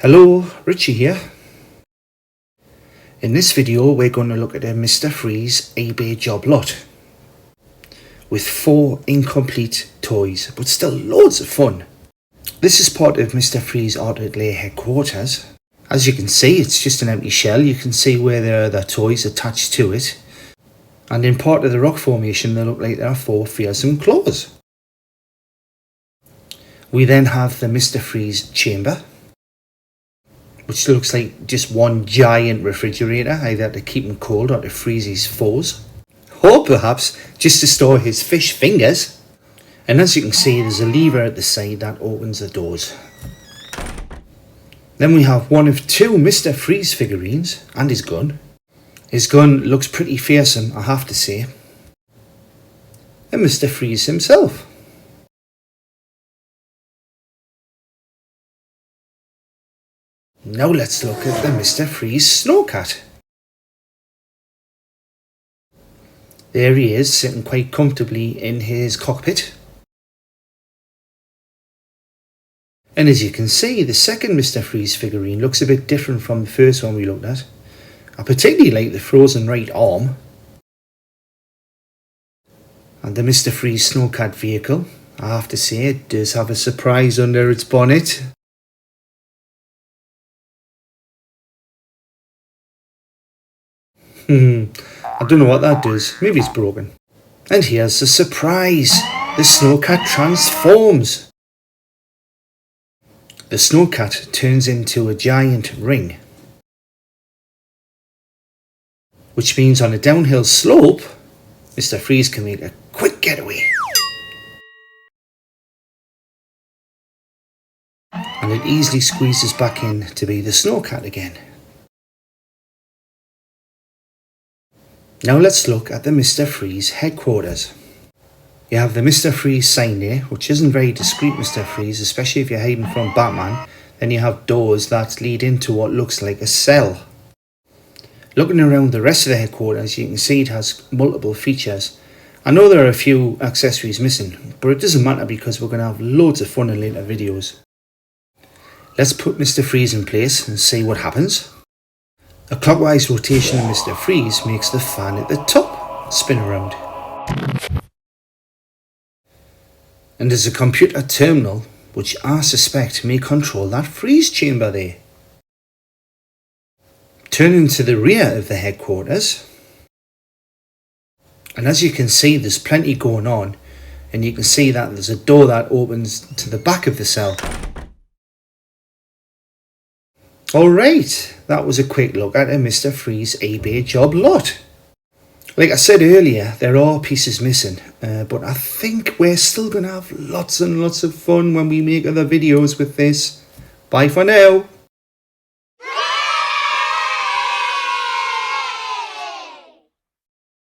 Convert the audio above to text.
Hello, Richie here. In this video we're going to look at a Mr. Freeze eBay job lot with 4 incomplete toys, but still loads of fun. This is part of Mr. Freeze Arctic Lair headquarters. As you can see, it's just an empty shell. You can see where there are the toys attached to it, and in part of the rock formation they look like there are 4 fearsome claws. We then have the Mr. Freeze chamber, which looks like just one giant refrigerator, either to keep him cold or to freeze his foes, or perhaps just to store his fish fingers. And as you can see, there's a lever at the side that opens the doors. Then we have one of 2 Mr. Freeze figurines and his gun. His gun looks pretty fearsome, I have to say. And Mr. Freeze himself. Now let's look at the Mr. Freeze Snowcat. There he is, sitting quite comfortably in his cockpit. And as you can see, the second Mr. Freeze figurine looks a bit different from the first one we looked at. I particularly like the frozen right arm. And the Mr. Freeze Snowcat vehicle, I have to say, it does have a surprise under its bonnet. I don't know what that does. Maybe it's broken. And here's the surprise. The Snowcat transforms. The Snowcat turns into a giant ring, which means on a downhill slope, Mr. Freeze can make a quick getaway. And it easily squeezes back in to be the Snowcat again. Now let's look at the Mr. Freeze headquarters. You have the Mr. Freeze sign there, which isn't very discreet, Mr. Freeze, especially if you're hiding from Batman. Then you have doors that lead into what looks like a cell. Looking around the rest of the headquarters, you can see it has multiple features. I know there are a few accessories missing, but it doesn't matter because we're going to have loads of fun in later videos. Let's put Mr. Freeze in place and see what happens. A clockwise rotation of Mr. Freeze makes the fan at the top spin around. And there's a computer terminal which I suspect may control that freeze chamber there. Turning to the rear of the headquarters, and as you can see, there's plenty going on, and you can see that there's a door that opens to the back of the cell. Alright, that was a quick look at a Mr. Freeze eBay job lot. Like I said earlier, there are pieces missing, but I think we're still going to have lots and lots of fun when we make other videos with this. Bye for now.